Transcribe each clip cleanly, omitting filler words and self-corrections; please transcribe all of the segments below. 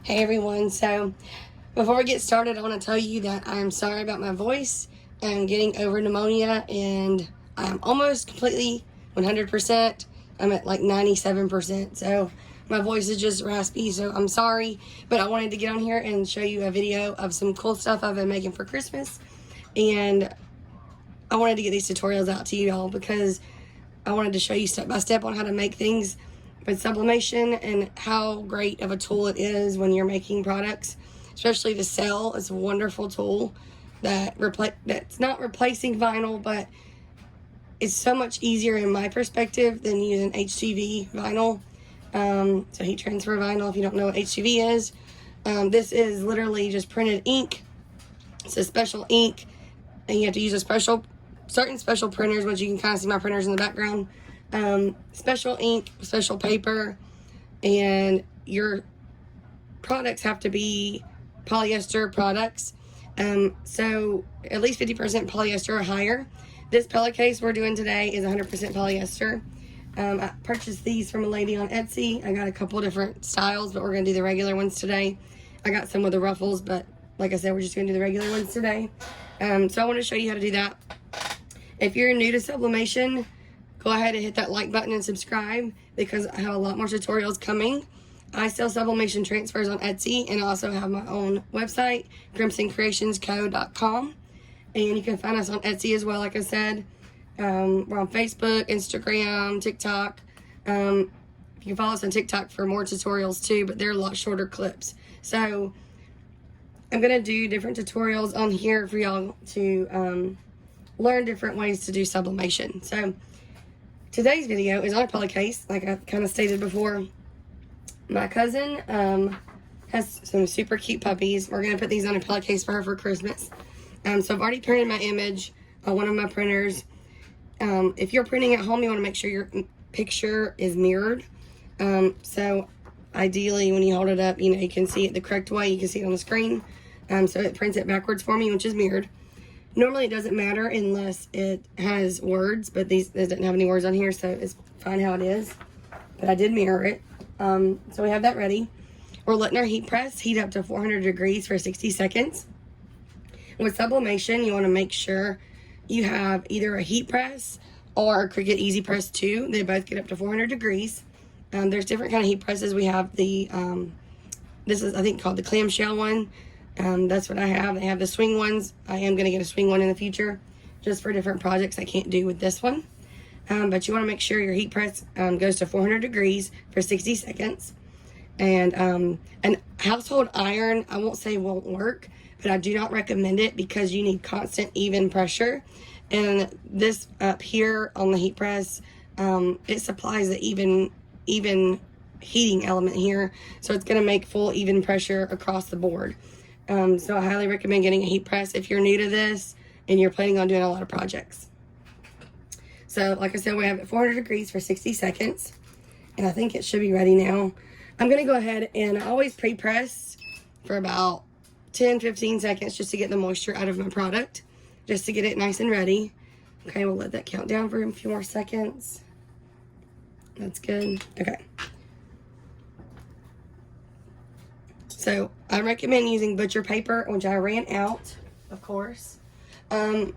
Hey everyone, so before we get started, I want to tell you that I'm sorry about my voice. I'm getting over pneumonia and I'm almost completely 100%. I'm at like 97%, so my voice is just raspy, so I'm sorry. But I wanted to get on here and show you a video of some cool stuff I've been making for Christmas. And I wanted to get these tutorials out to you all because I wanted to show you step by step on how to make things with sublimation and how great of a tool it is when you're making products, especially to sell. It's a wonderful tool that's not replacing vinyl, but it's so much easier in my perspective than using HTV vinyl. So heat transfer vinyl, if you don't know what HTV is. This is literally just printed ink. It's a special ink, and you have to use certain special printers, which you can kind of see my printers in the background. Special ink, special paper, and your products have to be polyester products. So at least 50% polyester or higher. This pellet case we're doing today is 100% polyester. I purchased these from a lady on Etsy. I got a couple different styles, but we're going to do the regular ones today. I got some with the ruffles, but like I said, we're just going to do the regular ones today. So I want to show you how to do that. If you're new to sublimation, go ahead and hit that like button and subscribe because I have a lot more tutorials coming. I sell sublimation transfers on Etsy, and I also have my own website, crimsoncreationscoboutique. And you can find us on Etsy as well, like I said. We're on Facebook, Instagram, TikTok. You can follow us on TikTok for more tutorials too, but they're a lot shorter clips. So I'm going to do different tutorials on here for y'all to learn different ways to do sublimation. So today's video is on a pellet case, like I kind of stated before. My cousin has some super cute puppies. We're going to put these on a pellet case for her for Christmas. So I've already printed my image on one of my printers. If you're printing at home, you want to make sure your picture is mirrored. So ideally, when you hold it up, you can see it the correct way. You can see it on the screen. So it prints it backwards for me, which is mirrored. Normally, it doesn't matter unless it has words, but this doesn't have any words on here, so it's fine how it is. But I did mirror it. So we have that ready. We're letting our heat press heat up to 400 degrees for 60 seconds. With sublimation, you want to make sure you have either a heat press or a Cricut Easy Press 2. They both get up to 400 degrees. There's different kind of heat presses. We have the, this is I think called the clamshell one. That's what I have. They have the swing ones. I am going to get a swing one in the future just for different projects I can't do with this one. But you want to make sure your heat press goes to 400 degrees for 60 seconds. And an household iron, I won't say won't work, but I do not recommend it because you need constant even pressure. And this up here on the heat press, it supplies the even heating element here. So it's going to make full even pressure across the board. So I highly recommend getting a heat press if you're new to this and you're planning on doing a lot of projects. So like I said, we have it 400 degrees for 60 seconds. And I think it should be ready now. I'm going to go ahead and I always pre-press for about 10-15 seconds just to get the moisture out of my product. Just to get it nice and ready. Okay, we'll let that count down for a few more seconds. That's good. Okay. So I recommend using butcher paper, which I ran out, of course. It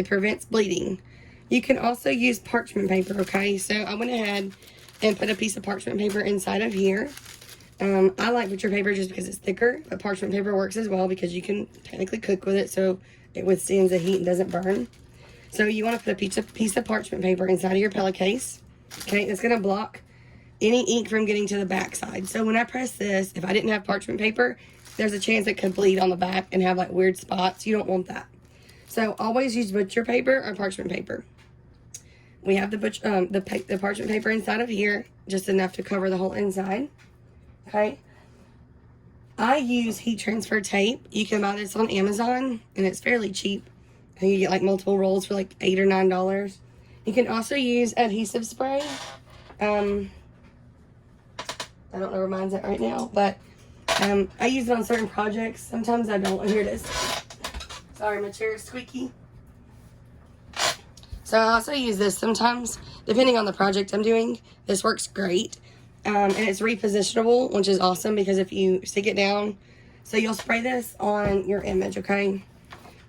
prevents bleeding. You can also use parchment paper, okay? So I went ahead and put a piece of parchment paper inside of here. I like butcher paper just because it's thicker, but parchment paper works as well because you can technically cook with it so it withstands the heat and doesn't burn. So you want to put a piece of parchment paper inside of your pellet case. Okay, it's going to block any ink from getting to the back side. So when I press this, if I didn't have parchment paper, there's a chance it could bleed on the back and have like weird spots. You don't want that. So always use butcher paper or parchment paper. We have the parchment paper inside of here, just enough to cover the whole inside. Okay. I use heat transfer tape. You can buy this on Amazon, and it's fairly cheap. I think you get like multiple rolls for like $8 or $9. You can also use adhesive spray. I don't know where mine's at right now, but I use it on certain projects. Sometimes I don't. Here it is. Sorry, my chair is squeaky. So I also use this sometimes, depending on the project I'm doing. This works great. And it's repositionable, which is awesome because if you stick it down, so you'll spray this on your image, okay?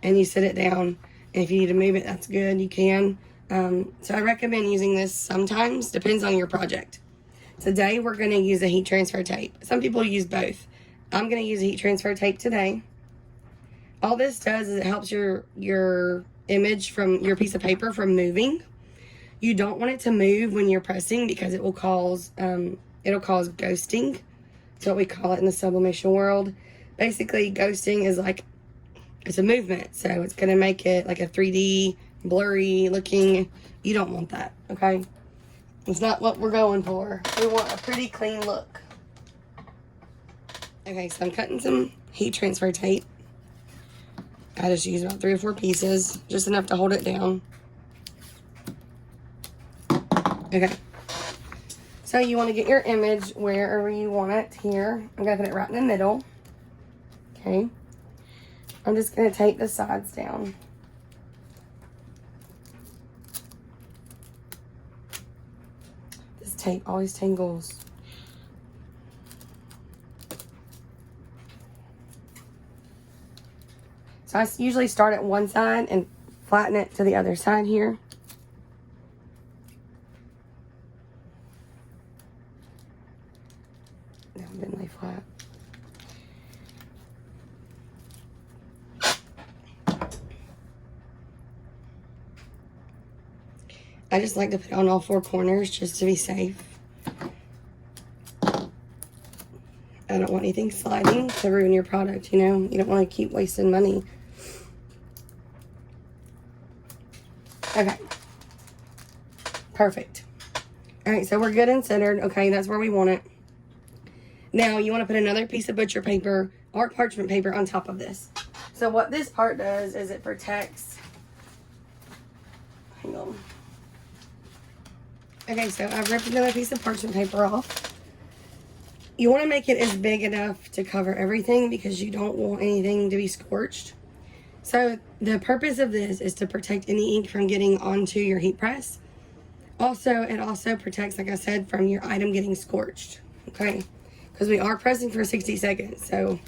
And you sit it down. And if you need to move it, that's good, you can. So I recommend using this sometimes, depends on your project. Today we're going to use a heat transfer tape. Some people use both. I'm going to use a heat transfer tape today. All this does is it helps your image from your piece of paper from moving. You don't want it to move when you're pressing because it will cause ghosting. That's what we call it in the sublimation world. Basically, ghosting is like, it's a movement, so it's going to make it like a 3D, blurry looking. You don't want that, okay? It's not what we're going for. We want a pretty clean look. Okay, so I'm cutting some heat transfer tape. I just use about 3 or 4 pieces, just enough to hold it down. Okay. So you want to get your image wherever you want it here. I'm going to put it right in the middle. Okay. I'm just going to tape the sides down. This tape always tangles. So I usually start at one side and flatten it to the other side here. Now then lay flat. I just like to put it on all 4 corners just to be safe. I don't want anything sliding to ruin your product, you know? You don't want to keep wasting money. Okay. Perfect. Alright, so we're good and centered. Okay, that's where we want it. Now, you want to put another piece of butcher paper or parchment paper on top of this. So what this part does is it protects... Hang on. Okay, so I've ripped another piece of parchment paper off. You want to make it as big enough to cover everything because you don't want anything to be scorched. So the purpose of this is to protect any ink from getting onto your heat press. Also, it also protects, like I said, from your item getting scorched. Okay, because we are pressing for 60 seconds. So,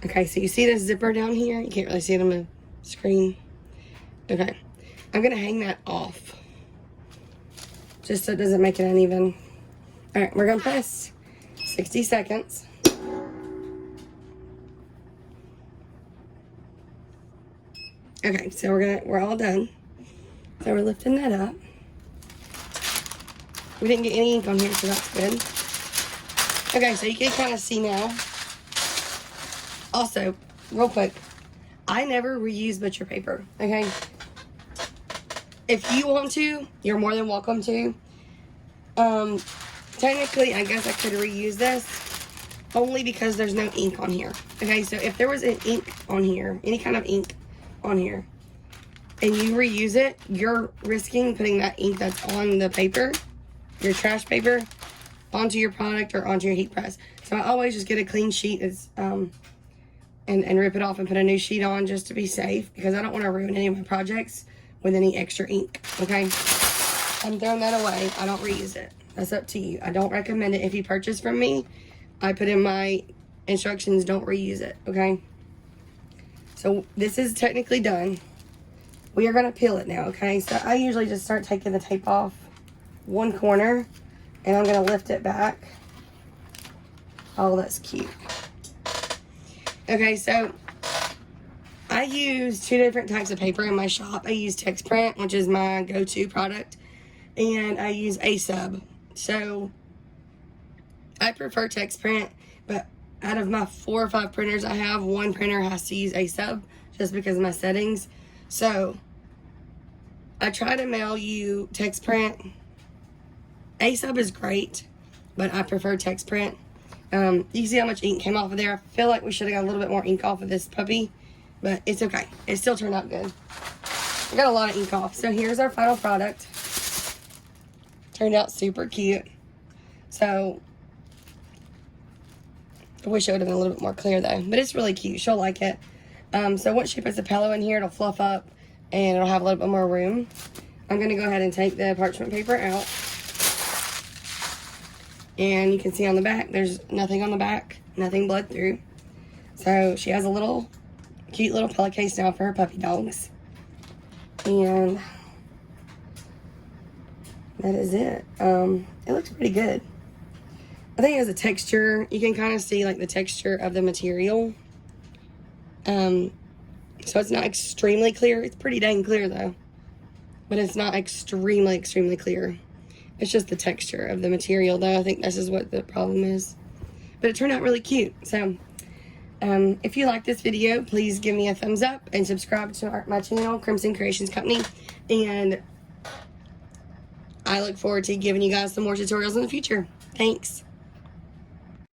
okay, so you see this zipper down here? You can't really see it on the screen. Okay, I'm going to hang that off, just so it doesn't make it uneven. All right, we're gonna press 60 seconds. Okay, so we're all done. So we're lifting that up. We didn't get any ink on here, so that's good. Okay, so you can kind of see now. Also, real quick, I never reuse butcher paper, okay? If you want to, you're more than welcome to. Technically, I guess I could reuse this only because there's no ink on here. Okay, so if there was an ink on here, any kind of ink on here, and you reuse it, you're risking putting that ink that's on the paper, your trash paper, onto your product or onto your heat press. So I always just get a clean sheet and rip it off and put a new sheet on just to be safe because I don't want to ruin any of my projects with any extra ink, okay? I'm throwing that away. I don't reuse it. That's up to you. I don't recommend it. If you purchase from me, I put in my instructions, don't reuse it, okay? So this is technically done. We are going to peel it now, okay? So I usually just start taking the tape off one corner, and I'm going to lift it back. Oh, that's cute. Okay, so I use 2 different types of paper in my shop. I use text print, which is my go-to product, and I use A-Sub. So I prefer text print, but out of my 4 or 5 printers I have, 1 printer has to use A-Sub just because of my settings. So I try to mail you text print. A-Sub is great, but I prefer text print. You see how much ink came off of there? I feel like we should have got a little bit more ink off of this puppy, but it's okay. It still turned out good. I got a lot of ink off. So here's our final product. Turned out super cute. So I wish it would have been a little bit more clear though, but it's really cute. She'll like it. So once she puts a pillow in here, it'll fluff up and it'll have a little bit more room. I'm going to go ahead and take the parchment paper out. And you can see on the back, there's nothing on the back, nothing bled through. So she has a little, cute little pillowcase now for her puppy dogs. And that is it. It looks pretty good. I think it has a texture. You can kind of see like the texture of the material. So it's not extremely clear. It's pretty dang clear though. But it's not extremely, extremely clear. It's just the texture of the material though. I think this is what the problem is. But it turned out really cute. So, if you like this video, please give me a thumbs up and subscribe to my channel, Crimson Creations Company. And I look forward to giving you guys some more tutorials in the future. Thanks.